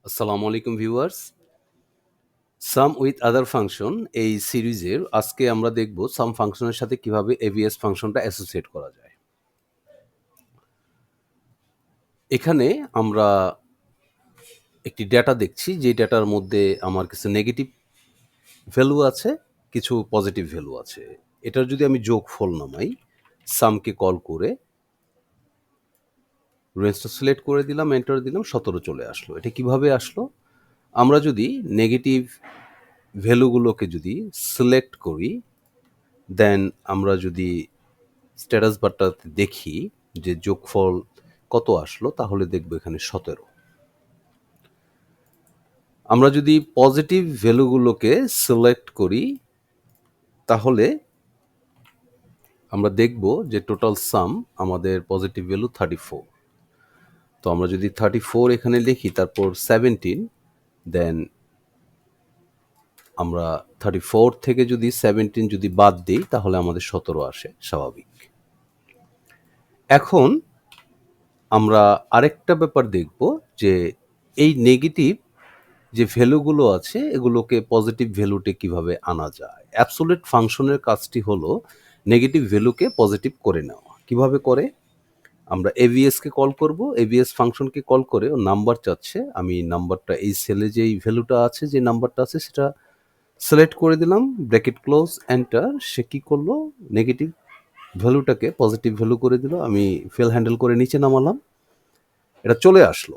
আসসালামু আলাইকুম viewers. Some with other function এই সিরিজের আজকে আমরা দেখব সাম ফাংশনের সাথে কিভাবে এভিএস ফাংশনটা অ্যাসোসিয়েট করা যায়। এখানে আমরা একটি ডেটা দেখছি, যে ডেটার মধ্যে আমার কিছু নেগেটিভ ভ্যালু আছে, কিছু পজিটিভ ভ্যালু আছে। এটার যদি আমি যোগফল নামাই, সামকে কল করে রেঞ্জটা সিলেক্ট করে দিলাম, এন্টার দিলাম, 17 চলে আসলো। এটা কিভাবে আসলো? আমরা যদি নেগেটিভ ভ্যালুগুলোকে যদি সিলেক্ট করি, দেন আমরা যদি স্ট্যাটাস বারটাতে দেখি যে যোগফল কত আসলো, তাহলে দেখবো এখানে 17। আমরা যদি পজিটিভ ভ্যালুগুলোকে সিলেক্ট করি, তাহলে আমরা দেখব যে টোটাল সাম আমাদের পজিটিভ ভ্যালু 34। তো আমরা যদি 34 এখানে লিখি, তারপর 17, দেন আমরা 34 থেকে যদি 17 যদি বাদ দিই, তাহলে আমাদের 17 আসে, স্বাভাবিক। এখন আমরা আরেকটা ব্যাপার দেখব যে এই নেগেটিভ যে ভ্যালুগুলো আছে এগুলোকে পজিটিভ ভ্যালুতে কিভাবে আনা যায়। অ্যাবসোলিউট ফাংশনের কাজটি হলো নেগেটিভ ভ্যালুকে পজিটিভ করে নেওয়া। কিভাবে করে? আমরা এভিএসকে কল করব, এভিএস ফাংশনকে কল করে ও নাম্বার চাচ্ছে, আমি নাম্বারটা এই সেলে যেই ভ্যালুটা আছে, যে নাম্বারটা আছে সেটা সিলেক্ট করে দিলাম, ব্র্যাকেট ক্লোজ, এন্টার। সে কি করলো? নেগেটিভ ভ্যালুটাকে পজিটিভ ভ্যালু করে দিল। আমি ফেল হ্যান্ডেল করে নিচে নামালাম, এটা চলে আসলো।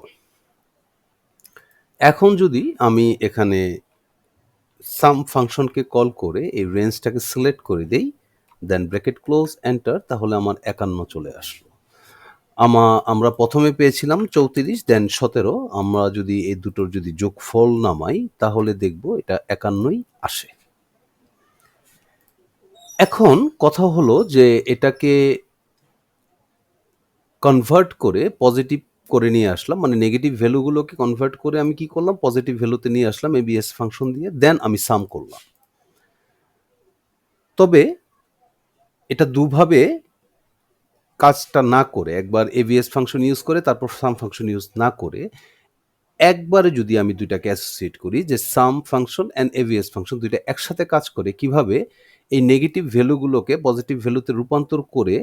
এখন যদি আমি এখানে সাম ফাংশনকে কল করে এই রেঞ্জটাকে সিলেক্ট করে দেই, দেন ব্র্যাকেট ক্লোজ, এন্টার, তাহলে আমার 51 চলে আসলো। আমরা প্রথমে পেয়েছিলাম 34, দেন 17। আমরা যদি এই দুটোর যদি যোগফল নামাই, তাহলে দেখব এটা 51ই আসে। এখন কথা হলো যে এটাকে কনভার্ট করে পজিটিভ করে নিয়ে আসলাম, মানে নেগেটিভ ভ্যালুগুলোকে কনভার্ট করে আমি কি করলাম? পজিটিভ ভ্যালুতে নিয়ে আসলাম এবিএস ফাংশন দিয়ে, দেন আমি সাম করলাম। তবে এটা দুভাবে কাজটা না করে, একবার এভিএস ফাংশন ইউজ করে তারপর সাম ফাংশন ইউজ না করে, একবারে যদি আমি দুইটাকে অ্যাসোসিয়েট করি, যে সাম ফাংশন অ্যান্ড এভিএস ফাংশন দুইটা একসাথে কাজ করে, কিভাবে এই নেগেটিভ ভ্যালুগুলোকে পজিটিভ ভ্যালুতে রূপান্তর করে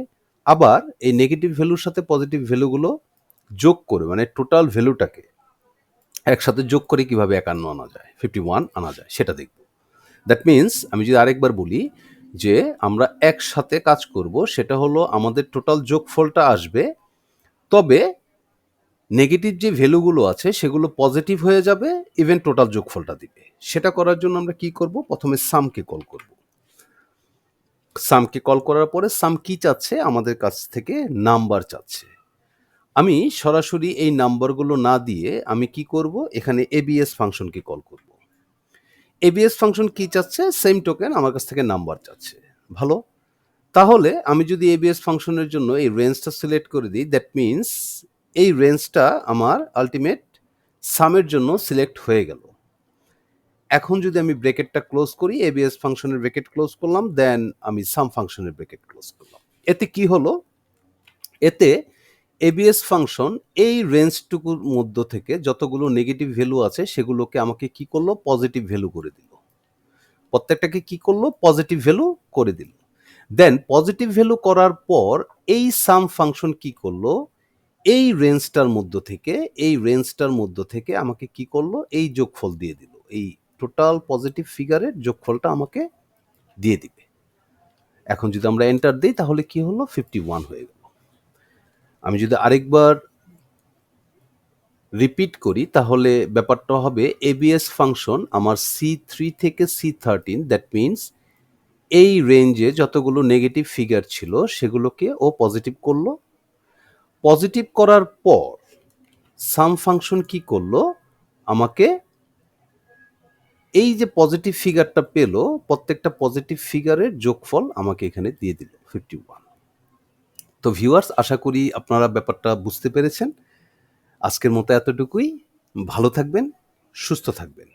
আবার এই নেগেটিভ ভ্যালুর সাথে পজিটিভ ভ্যালুগুলো যোগ করে, মানে টোটাল ভ্যালুটাকে একসাথে যোগ করে কিভাবে 51 আনা যায়, 51 আনা যায়, সেটা দেখব। দ্যাট মিনস আমি যদি আরেকবার বলি যে আমরা একসাথে কাজ করব, সেটা হলো আমাদের টোটাল যোগফলটা আসবে, তবে নেগেটিভ যে ভ্যালুগুলো আছে সেগুলো পজিটিভ হয়ে যাবে, ইভেন টোটাল যোগফলটা দিবে। সেটা করার জন্য আমরা কি করব? প্রথমে সামকে কল করব। সামকে কল করার পরে সাম কি চাচ্ছে? আমাদের কাছ থেকে নাম্বার চাচ্ছে। আমি সরাসরি এই নাম্বারগুলো না দিয়ে আমি কি করব? এখানে এবিএস ফাংশনকে কল করব। এবিএস ফাংশন কি চাচ্ছে? সেম টোকেন আমার কাছ থেকে নাম্বার চাচ্ছে। ভালো। তাহলে আমি যদি এবিএস ফাংশনের জন্য এই রেঞ্জটা সিলেক্ট করে দিই, দ্যাট মিনস এই রেঞ্জটা আমার আলটিমেট সামের জন্য সিলেক্ট হয়ে গেল। এখন যদি আমি ব্র্যাকেটটা ক্লোজ করি, এবিএস ফাংশনের ব্র্যাকেট ক্লোজ করলাম, দেন আমি সাম ফাংশনের ব্র্যাকেট ক্লোজ করলাম। এতে কি হলো? এতে এবিএস ফাংশন এই রেঞ্জটুকুর মধ্য থেকে যতগুলো নেগেটিভ ভ্যালু আছে সেগুলোকে আমাকে কি করলো? পজিটিভ ভ্যালু করে দিল। প্রত্যেকটাকে কি করলো? পজিটিভ ভ্যালু করে দিল। দেন পজিটিভ ভ্যালু করার পর এই সাম ফাংশন কি করলো? এই রেঞ্জটার মধ্য থেকে আমাকে কি করলো? এই যোগফল দিয়ে দিল। এই টোটাল পজিটিভ ফিগারের যোগফলটা আমাকে দিয়ে দিবে। এখন যদি আমরা এন্টার দিই, তাহলে কি হলো? 51 হয়ে গেল। আমি যদি আরেকবার রিপিট করি, তাহলে ব্যাপারটা হবে এবিএস ফাংশন আমার C3 থেকে C13, দ্যাট মিনস এই রেঞ্জে যতগুলো নেগেটিভ ফিগার ছিল সেগুলোকে ও পজিটিভ করলো। পজিটিভ করার পর সাম ফাংশন কি করলো? আমাকে এই যে পজিটিভ ফিগারটা পেল, প্রত্যেকটা পজিটিভ ফিগারের যোগফল আমাকে এখানে দিয়ে দিল 51। তো ভিউয়ার্স, আশা করি আপনারা ব্যাপারটা বুঝতে পেরেছেন। আজকের মতো এতটুকুই। ভালো থাকবেন, সুস্থ থাকবেন।